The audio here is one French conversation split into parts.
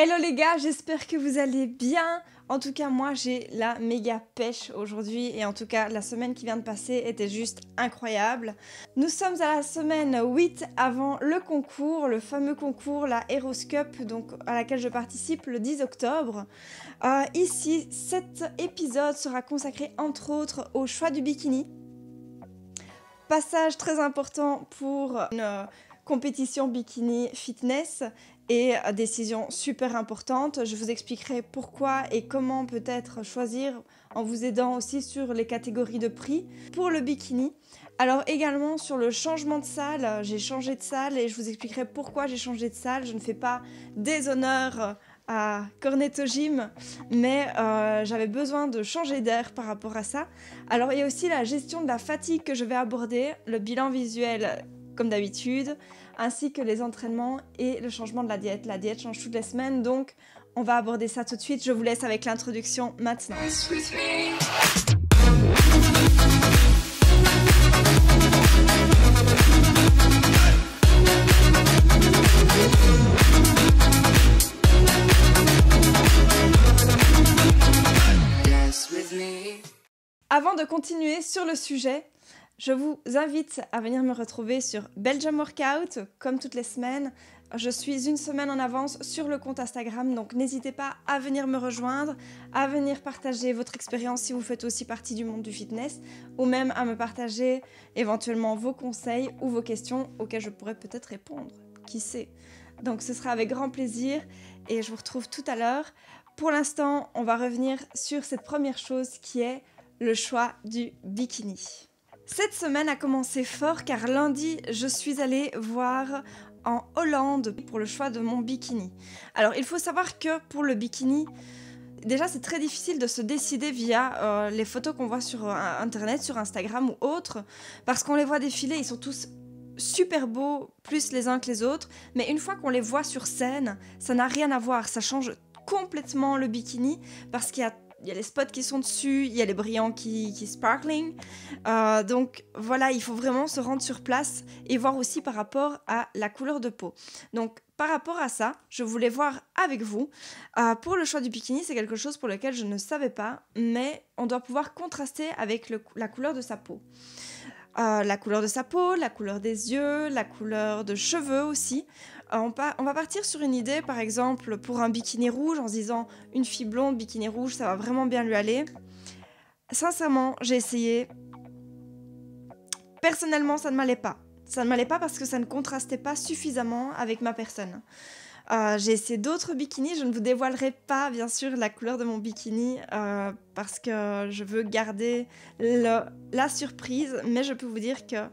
Hello les gars, j'espère que vous allez bien. En tout cas, moi j'ai la méga pêche aujourd'hui et en tout cas la semaine qui vient de passer était juste incroyable. Nous sommes à la semaine 8 avant le concours, le fameux concours, la Heroes Cup, donc à laquelle je participe le 10 octobre. Ici, cet épisode sera consacré entre autres au choix du bikini. Passage très important pour une compétition bikini fitness et décision super importante. Je vous expliquerai pourquoi et comment peut-être choisir en vous aidant aussi sur les catégories de prix pour le bikini. Alors également sur le changement de salle, j'ai changé de salle et je vous expliquerai pourquoi j'ai changé de salle. Je ne fais pas des honneurs à Cornetto Gym, mais j'avais besoin de changer d'air par rapport à ça. Alors il y a aussi la gestion de la fatigue que je vais aborder, le bilan visuel comme d'habitude, ainsi que les entraînements et le changement de la diète. La diète change toutes les semaines, donc on va aborder ça tout de suite. Je vous laisse avec l'introduction maintenant. Avant de continuer sur le sujet, je vous invite à venir me retrouver sur Belgium Workout, comme toutes les semaines. Je suis une semaine en avance sur le compte Instagram, donc n'hésitez pas à venir me rejoindre, à venir partager votre expérience si vous faites aussi partie du monde du fitness, ou même à me partager éventuellement vos conseils ou vos questions auxquelles je pourrais peut-être répondre. Qui sait? Donc ce sera avec grand plaisir et je vous retrouve tout à l'heure. Pour l'instant, on va revenir sur cette première chose qui est le choix du bikini. Cette semaine a commencé fort car lundi, je suis allée voir en Hollande pour le choix de mon bikini. Alors, il faut savoir que pour le bikini, déjà c'est très difficile de se décider via les photos qu'on voit sur internet, sur Instagram ou autres, parce qu'on les voit défiler, ils sont tous super beaux, plus les uns que les autres, mais une fois qu'on les voit sur scène, ça n'a rien à voir, ça change complètement le bikini, parce qu'il y a les spots qui sont dessus, il y a les brillants qui sparkling. Donc voilà, il faut vraiment se rendre sur place et voir aussi par rapport à la couleur de peau. Donc par rapport à ça, je voulais voir avec vous. Pour le choix du bikini, c'est quelque chose pour lequel je ne savais pas, mais on doit pouvoir contraster avec la couleur de sa peau. La couleur de sa peau, la couleur des yeux, la couleur de cheveux aussi. On va partir sur une idée, par exemple, pour un bikini rouge, en se disant une fille blonde, bikini rouge, ça va vraiment bien lui aller. Sincèrement, j'ai essayé. Personnellement, ça ne m'allait pas. Ça ne m'allait pas parce que ça ne contrastait pas suffisamment avec ma personne. J'ai essayé d'autres bikinis, je ne vous dévoilerai pas bien sûr la couleur de mon bikini parce que je veux garder la surprise, mais je peux vous dire que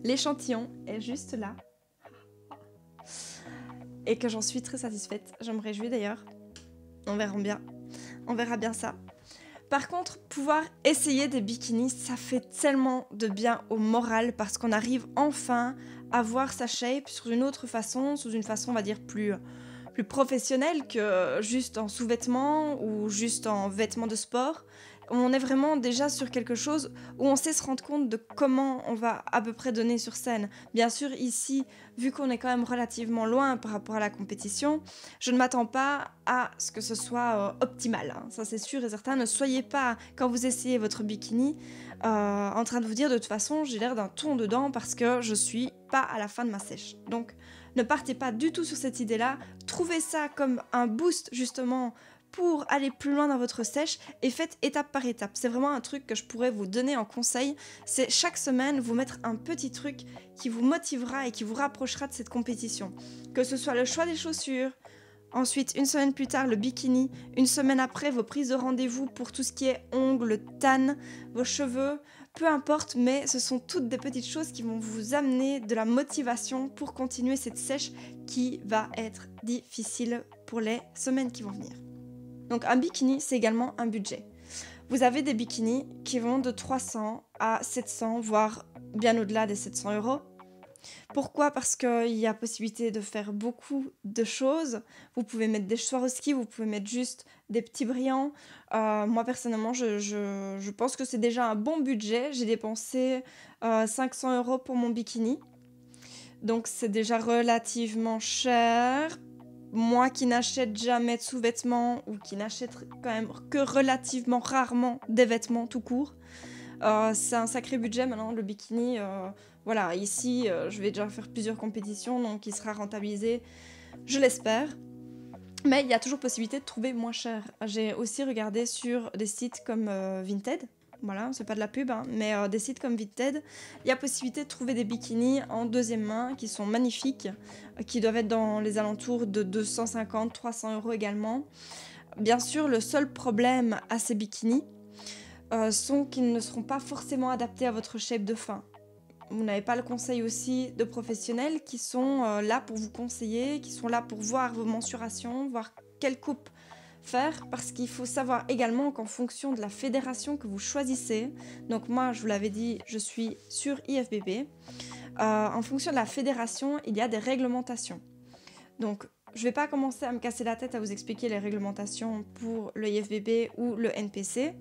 l'échantillon est juste là et que j'en suis très satisfaite. Je me réjouis d'ailleurs. On verra bien ça. Par contre, pouvoir essayer des bikinis, ça fait tellement de bien au moral parce qu'on arrive enfin à voir sa shape sur une autre façon, sous une façon, on va dire, plus professionnelle que juste en sous-vêtements ou juste en vêtements de sport. On est vraiment déjà sur quelque chose où on sait se rendre compte de comment on va à peu près donner sur scène. Bien sûr, ici, vu qu'on est quand même relativement loin par rapport à la compétition, je ne m'attends pas à ce que ce soit optimal. Hein. Ça, c'est sûr et certain. Ne soyez pas, quand vous essayez votre bikini, en train de vous dire de toute façon, j'ai l'air d'un ton dedans parce que je suis pas à la fin de ma sèche. Donc, ne partez pas du tout sur cette idée-là. Trouvez ça comme un boost, justement, pour aller plus loin dans votre sèche et faites étape par étape. C'est vraiment un truc que je pourrais vous donner en conseil. C'est chaque semaine vous mettre un petit truc qui vous motivera et qui vous rapprochera de cette compétition. Que ce soit le choix des chaussures, ensuite une semaine plus tard le bikini, une semaine après vos prises de rendez-vous pour tout ce qui est ongles, tan, vos cheveux, peu importe, mais ce sont toutes des petites choses qui vont vous amener de la motivation pour continuer cette sèche qui va être difficile pour les semaines qui vont venir. Donc un bikini, c'est également un budget. Vous avez des bikinis qui vont de 300 à 700, voire bien au-delà des 700 €. Pourquoi ? Parce qu'il y a possibilité de faire beaucoup de choses. Vous pouvez mettre des Swarovski, vous pouvez mettre juste des petits brillants. Moi, personnellement, je pense que c'est déjà un bon budget. J'ai dépensé 500 € pour mon bikini. Donc, c'est déjà relativement cher. moi qui n'achète jamais de sous-vêtements ou qui n'achète quand même que relativement rarement des vêtements tout court, c'est un sacré budget maintenant, le bikini. Voilà, ici, je vais déjà faire plusieurs compétitions, donc il sera rentabilisé, je l'espère. Mais il y a toujours possibilité de trouver moins cher. J'ai aussi regardé sur des sites comme Vinted. Voilà, c'est pas de la pub, hein, mais des sites comme Vinted, il y a possibilité de trouver des bikinis en deuxième main qui sont magnifiques, qui doivent être dans les alentours de 250-300 € également. Bien sûr, le seul problème à ces bikinis sont qu'ils ne seront pas forcément adaptés à votre shape de fin. Vous n'avez pas le conseil aussi de professionnels qui sont là pour vous conseiller, qui sont là pour voir vos mensurations, voir quelle coupe faire, parce qu'il faut savoir également qu'en fonction de la fédération que vous choisissez, donc moi je vous l'avais dit, je suis sur IFBB, en fonction de la fédération, il y a des réglementations. Donc je ne vais pas commencer à me casser la tête à vous expliquer les réglementations pour le IFBB ou le NPC.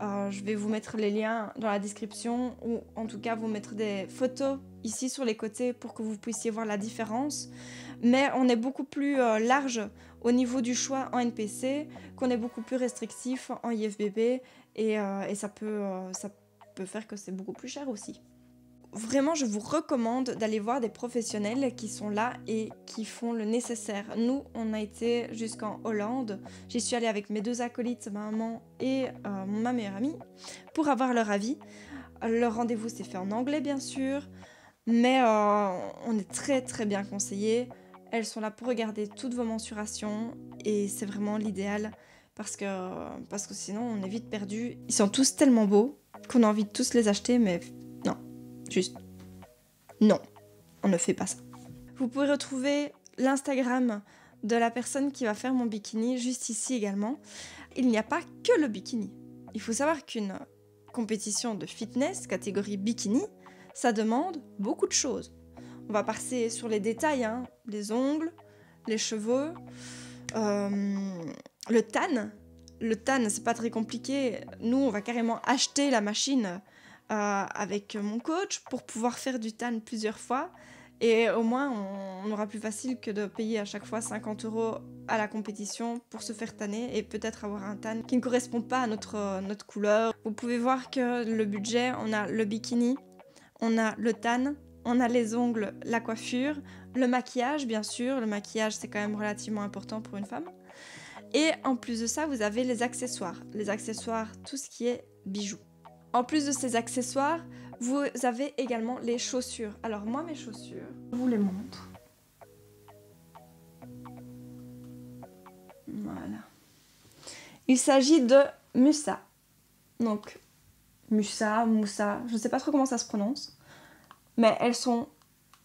Je vais vous mettre les liens dans la description ou en tout cas vous mettre des photos ici sur les côtés pour que vous puissiez voir la différence. Mais on est beaucoup plus large au niveau du choix en NPC, qu'on est beaucoup plus restrictif en IFBB et ça peut faire que c'est beaucoup plus cher aussi. Vraiment, je vous recommande d'aller voir des professionnels qui sont là et qui font le nécessaire. Nous, on a été jusqu'en Hollande. J'y suis allée avec mes 2 acolytes, ma maman et ma meilleure amie, pour avoir leur avis. Le rendez-vous s'est fait en anglais, bien sûr, mais on est très très bien conseillés. Elles sont là pour regarder toutes vos mensurations et c'est vraiment l'idéal parce que sinon, on est vite perdu. Ils sont tous tellement beaux qu'on a envie de tous les acheter, mais non. Juste, non, on ne fait pas ça. Vous pouvez retrouver l'Instagram de la personne qui va faire mon bikini juste ici également. Il n'y a pas que le bikini. Il faut savoir qu'une compétition de fitness, catégorie bikini, ça demande beaucoup de choses. On va passer sur les détails, hein, les ongles, les cheveux, le tan. Le tan, c'est pas très compliqué. Nous, on va carrément acheter la machine avec mon coach pour pouvoir faire du tan plusieurs fois et au moins on aura plus facile que de payer à chaque fois 50 € à la compétition pour se faire tanner et peut-être avoir un tan qui ne correspond pas à notre couleur. Vous pouvez voir que le budget, on a le bikini, on a le tan, on a les ongles, la coiffure, le maquillage bien sûr, le maquillage c'est quand même relativement important pour une femme et en plus de ça vous avez les accessoires, tout ce qui est bijoux. En plus de ces accessoires, vous avez également les chaussures. Alors moi, mes chaussures, je vous les montre. Voilà. Il s'agit de Musa. Donc, Musa, Moussa, je ne sais pas trop comment ça se prononce. Mais elles sont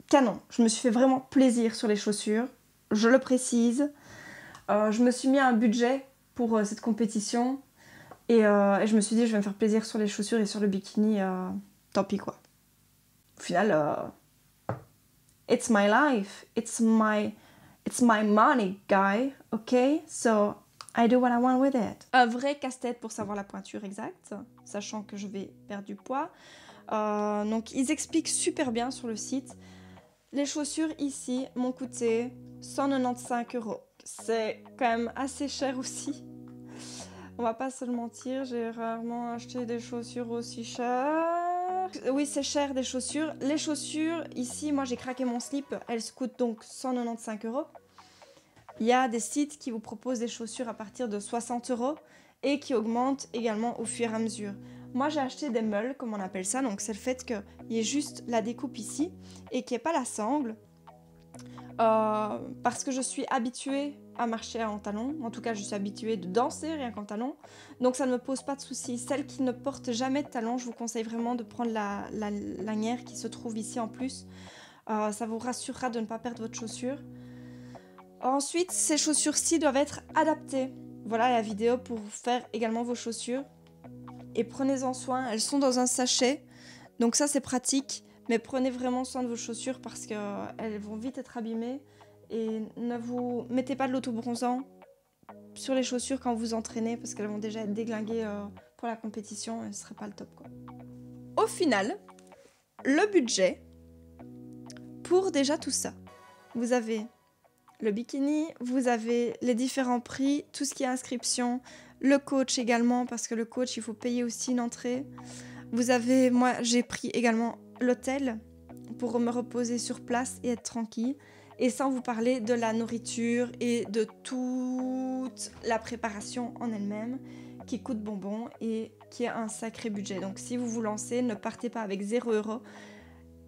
canon. Je me suis fait vraiment plaisir sur les chaussures. Je le précise. Je me suis mis un budget pour cette compétition. Et je me suis dit, je vais me faire plaisir sur les chaussures et sur le bikini, tant pis quoi. Au final, it's my life, it's my money, guy, ok? So, I do what I want with it. Un vrai casse-tête pour savoir la pointure exacte, sachant que je vais perdre du poids. Donc, ils expliquent super bien sur le site. Les chaussures ici m'ont coûté 195 €. C'est quand même assez cher aussi. On va pas se le mentir, j'ai rarement acheté des chaussures aussi chères. Oui, c'est cher des chaussures. Les chaussures, ici, moi j'ai craqué mon slip, elles coûtent donc 195 €. Il y a des sites qui vous proposent des chaussures à partir de 60 € et qui augmentent également au fur et à mesure. Moi j'ai acheté des meules, comme on appelle ça, donc c'est le fait qu'il y ait juste la découpe ici et qu'il n'y ait pas la sangle. Parce que je suis habituée à marcher en talons, en tout cas je suis habituée de danser rien qu'en talons, donc ça ne me pose pas de soucis. Celles qui ne portent jamais de talons, je vous conseille vraiment de prendre la lanière qui se trouve ici en plus, ça vous rassurera de ne pas perdre votre chaussure. Ensuite, ces chaussures-ci doivent être adaptées. Voilà la vidéo pour faire également vos chaussures, et prenez-en soin, elles sont dans un sachet, donc ça c'est pratique. Mais prenez vraiment soin de vos chaussures parce qu'elles vont vite être abîmées. Et ne vous mettez pas de l'autobronzant sur les chaussures quand vous entraînez parce qu'elles vont déjà être déglinguées pour la compétition et ce serait pas le top, quoi. Au final, le budget pour déjà tout ça. Vous avez le bikini, vous avez les différents prix, tout ce qui est inscription, le coach également, parce que le coach, il faut payer aussi une entrée. Vous avez, moi, j'ai pris également l'hôtel pour me reposer sur place et être tranquille. Et sans vous parler de la nourriture et de toute la préparation en elle-même, qui coûte bonbon et qui est un sacré budget. Donc si vous vous lancez, ne partez pas avec 0 €.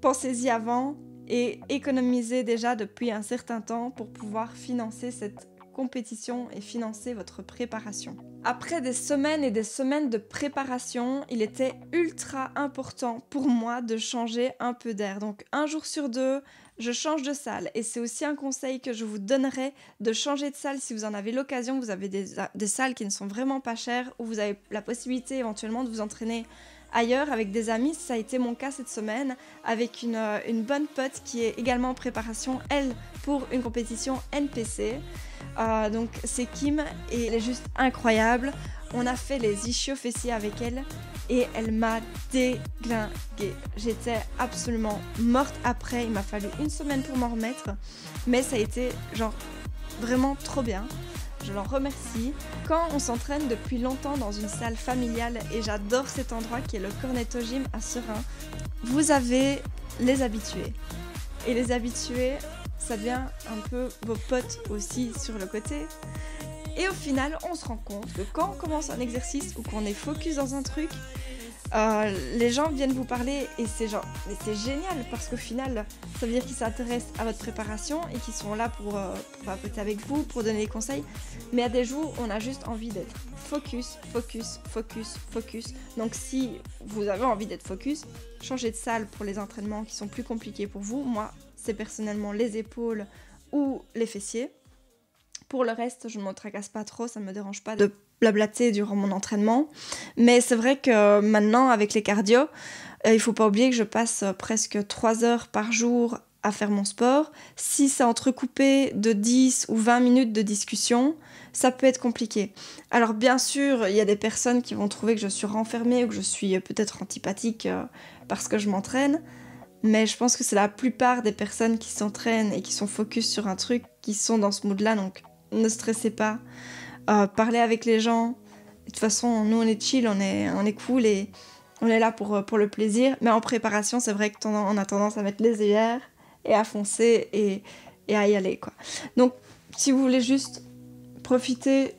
Pensez-y avant et économisez déjà depuis un certain temps pour pouvoir financer cette compétition et financer votre préparation. Après des semaines et des semaines de préparation, il était ultra important pour moi de changer un peu d'air. Donc un jour sur 2, je change de salle. Et c'est aussi un conseil que je vous donnerai de changer de salle si vous en avez l'occasion. Vous avez des salles qui ne sont vraiment pas chères, où vous avez la possibilité éventuellement de vous entraîner ailleurs avec des amis. Ça a été mon cas cette semaine avec une bonne pote qui est également en préparation, elle, pour une compétition NPC. Donc c'est Kim et elle est juste incroyable. On a fait les ischios fessiers avec elle et elle m'a déglinguée. J'étais absolument morte après. Il m'a fallu une semaine pour m'en remettre, mais ça a été genre vraiment trop bien. Je l'en remercie. Quand on s'entraîne depuis longtemps dans une salle familiale, et j'adore cet endroit qui est le Cornetto Gym à Seraing, vous avez les habitués. Et les habitués, ça devient un peu vos potes aussi sur le côté. Et au final, on se rend compte que quand on commence un exercice ou qu'on est focus dans un truc, les gens viennent vous parler et c'est genre, mais c'est génial parce qu'au final, ça veut dire qu'ils s'intéressent à votre préparation et qu'ils sont là pour papoter avec vous, pour donner des conseils. Mais à des jours, on a juste envie d'être focus, focus, focus, focus. Donc si vous avez envie d'être focus, changez de salle pour les entraînements qui sont plus compliqués pour vous. Moi, c'est personnellement les épaules ou les fessiers. Pour le reste, je ne me tracasse pas trop, ça ne me dérange pas de blablater durant mon entraînement. Mais c'est vrai que maintenant, avec les cardio, il ne faut pas oublier que je passe presque 3 heures par jour à faire mon sport. Si c'est entrecoupé de 10 ou 20 minutes de discussion, ça peut être compliqué. Alors bien sûr, il y a des personnes qui vont trouver que je suis renfermée ou que je suis peut-être antipathique parce que je m'entraîne. Mais je pense que c'est la plupart des personnes qui s'entraînent et qui sont focus sur un truc, qui sont dans ce mood-là, donc ne stressez pas. Parlez avec les gens. De toute façon, nous on est chill, on est cool et on est là pour le plaisir. Mais en préparation, c'est vrai qu'on a tendance à mettre les œillères et à foncer et à y aller, quoi. Donc, si vous voulez juste profiter,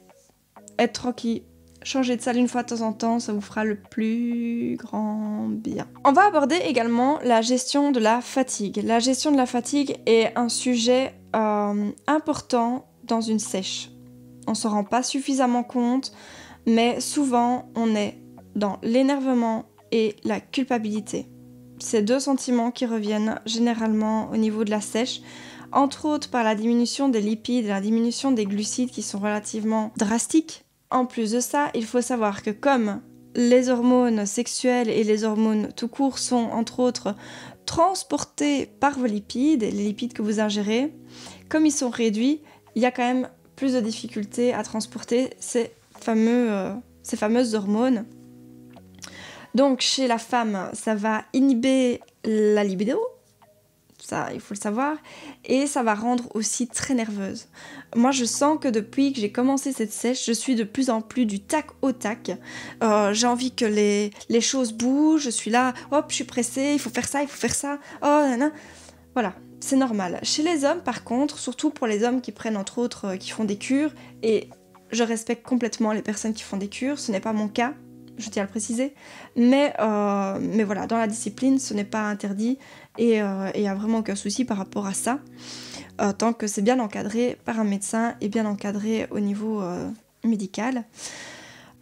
être tranquille, changer de salle une fois de temps en temps, ça vous fera le plus grand bien. On va aborder également la gestion de la fatigue. La gestion de la fatigue est un sujet important dans une sèche. On ne s'en rend pas suffisamment compte, mais souvent on est dans l'énervement et la culpabilité. Ces deux sentiments qui reviennent généralement au niveau de la sèche, entre autres par la diminution des lipides et la diminution des glucides qui sont relativement drastiques. En plus de ça, il faut savoir que comme les hormones sexuelles et les hormones tout court sont entre autres transportés par vos lipides, les lipides que vous ingérez, comme ils sont réduits, il y a quand même plus de difficultés à transporter ces fameuses hormones. Donc chez la femme, ça va inhiber la libido, ça il faut le savoir, et ça va rendre aussi très nerveuse. Moi je sens que depuis que j'ai commencé cette sèche, je suis de plus en plus du tac au tac. J'ai envie que les choses bougent, je suis là, hop, je suis pressée, il faut faire ça, oh nanana. Voilà, c'est normal. Chez les hommes par contre, surtout pour les hommes qui prennent entre autres, qui font des cures, et je respecte complètement les personnes qui font des cures, ce n'est pas mon cas, je tiens à le préciser, mais voilà, dans la discipline, ce n'est pas interdit et il n'y a vraiment aucun souci par rapport à ça, tant que c'est bien encadré par un médecin et bien encadré au niveau médical.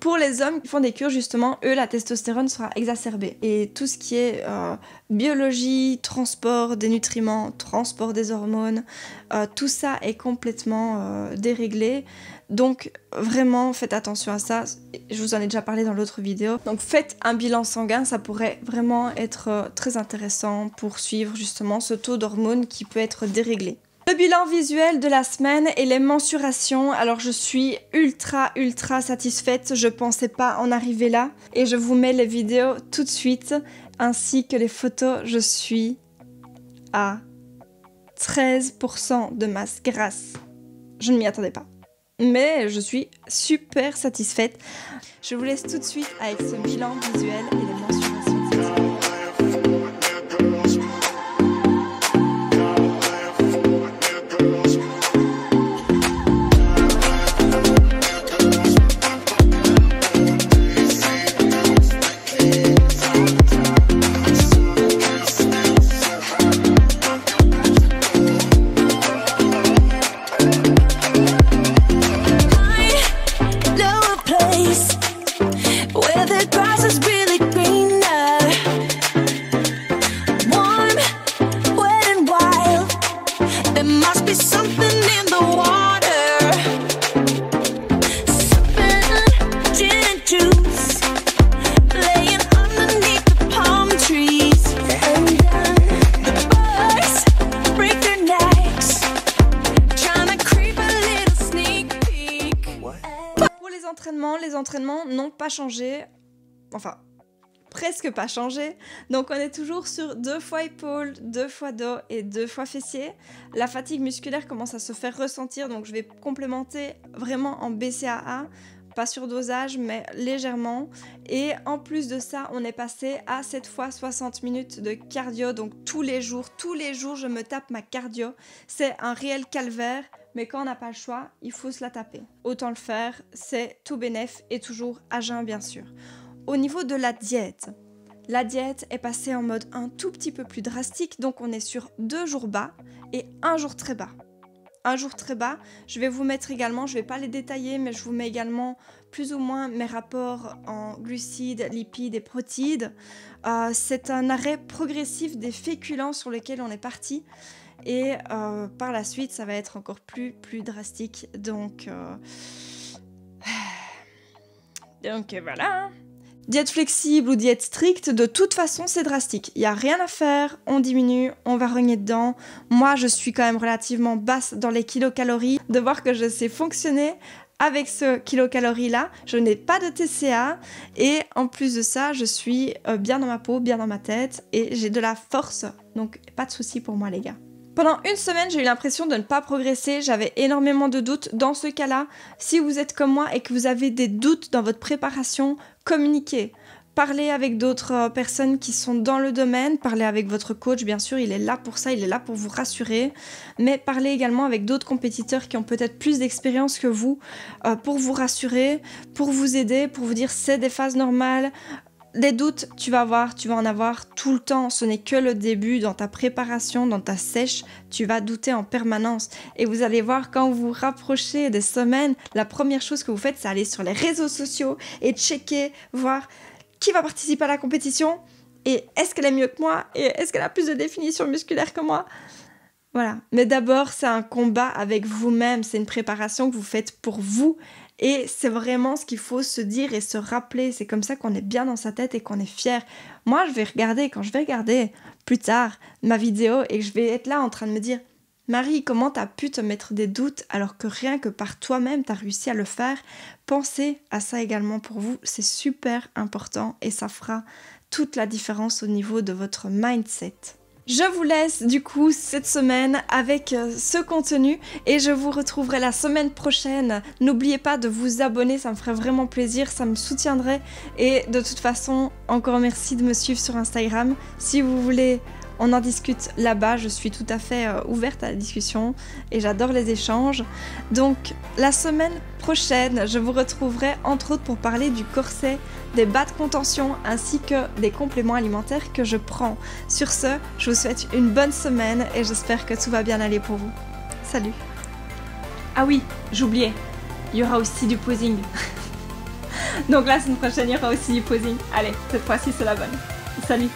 Pour les hommes qui font des cures, justement, eux, la testostérone sera exacerbée. Et tout ce qui est biologie, transport des nutriments, transport des hormones, tout ça est complètement déréglé. Donc, vraiment, faites attention à ça. Je vous en ai déjà parlé dans l'autre vidéo. Donc, faites un bilan sanguin. Ça pourrait vraiment être très intéressant pour suivre, justement, ce taux d'hormones qui peut être déréglé. Le bilan visuel de la semaine et les mensurations, alors je suis ultra satisfaite, je pensais pas en arriver là et je vous mets les vidéos tout de suite ainsi que les photos, je suis à 13% de masse grasse. Je ne m'y attendais pas. Mais je suis super satisfaite. Je vous laisse tout de suite avec ce bilan visuel et les mensurations de cette semaine. Les entraînements n'ont pas changé, enfin presque pas changé, donc on est toujours sur 2 fois épaules, 2 fois dos et 2 fois fessiers. La fatigue musculaire commence à se faire ressentir, donc je vais complémenter vraiment en BCAA, pas sur dosage mais légèrement, et en plus de ça on est passé à 7 fois 60 minutes de cardio, donc tous les jours je me tape ma cardio. C'est un réel calvaire, mais quand on n'a pas le choix, il faut se la taper. Autant le faire, c'est tout bénef et toujours à jeun bien sûr. Au niveau de la diète est passée en mode un tout petit peu plus drastique, donc on est sur 2 jours bas et 1 jour très bas. Un jour très bas, je vais vous mettre également, je ne vais pas les détailler, mais je vous mets également plus ou moins mes rapports en glucides, lipides et protides. C'est un arrêt progressif des féculents sur lesquels on est parti. Et par la suite, ça va être encore plus drastique. Donc voilà. Diète flexible ou diète stricte, de toute façon, c'est drastique. Il n'y a rien à faire, on diminue, on va rogner dedans. Moi, je suis quand même relativement basse dans les kilocalories. De voir que je sais fonctionner avec ce kilocalories-là, je n'ai pas de TCA. Et en plus de ça, je suis bien dans ma peau, bien dans ma tête. Et j'ai de la force, donc pas de souci pour moi, les gars. Pendant une semaine, j'ai eu l'impression de ne pas progresser, j'avais énormément de doutes. Dans ce cas-là, si vous êtes comme moi et que vous avez des doutes dans votre préparation, communiquez. Parlez avec d'autres personnes qui sont dans le domaine, parlez avec votre coach, bien sûr, il est là pour ça, il est là pour vous rassurer, mais parlez également avec d'autres compétiteurs qui ont peut-être plus d'expérience que vous, pour vous rassurer, pour vous aider, pour vous dire c'est des phases normales. Des doutes, tu vas en avoir tout le temps. Ce n'est que le début dans ta préparation, dans ta sèche. Tu vas douter en permanence. Et vous allez voir, quand vous vous rapprochez des semaines, la première chose que vous faites, c'est aller sur les réseaux sociaux et checker, voir qui va participer à la compétition et est-ce qu'elle est mieux que moi et est-ce qu'elle a plus de définition musculaire que moi. Voilà. Mais d'abord, c'est un combat avec vous-même. C'est une préparation que vous faites pour vous. Et c'est vraiment ce qu'il faut se dire et se rappeler. C'est comme ça qu'on est bien dans sa tête et qu'on est fier. Moi, quand je vais regarder plus tard ma vidéo et que je vais être là en train de me dire « Marie, comment t'as pu te mettre des doutes alors que rien que par toi-même, t'as réussi à le faire ?» Pensez à ça également pour vous. C'est super important et ça fera toute la différence au niveau de votre mindset. Je vous laisse du coup cette semaine avec ce contenu et je vous retrouverai la semaine prochaine. N'oubliez pas de vous abonner, ça me ferait vraiment plaisir, ça me soutiendrait. Et de toute façon, encore merci de me suivre sur Instagram. Si vous voulez, on en discute là-bas, je suis tout à fait ouverte à la discussion et j'adore les échanges. Donc la semaine prochaine, je vous retrouverai entre autres pour parler du corset, des bas de contention ainsi que des compléments alimentaires que je prends. Sur ce, je vous souhaite une bonne semaine et j'espère que tout va bien aller pour vous. Salut! Ah oui, j'oubliais, il y aura aussi du posing. Donc la semaine prochaine, il y aura aussi du posing. Allez, cette fois-ci c'est la bonne. Salut!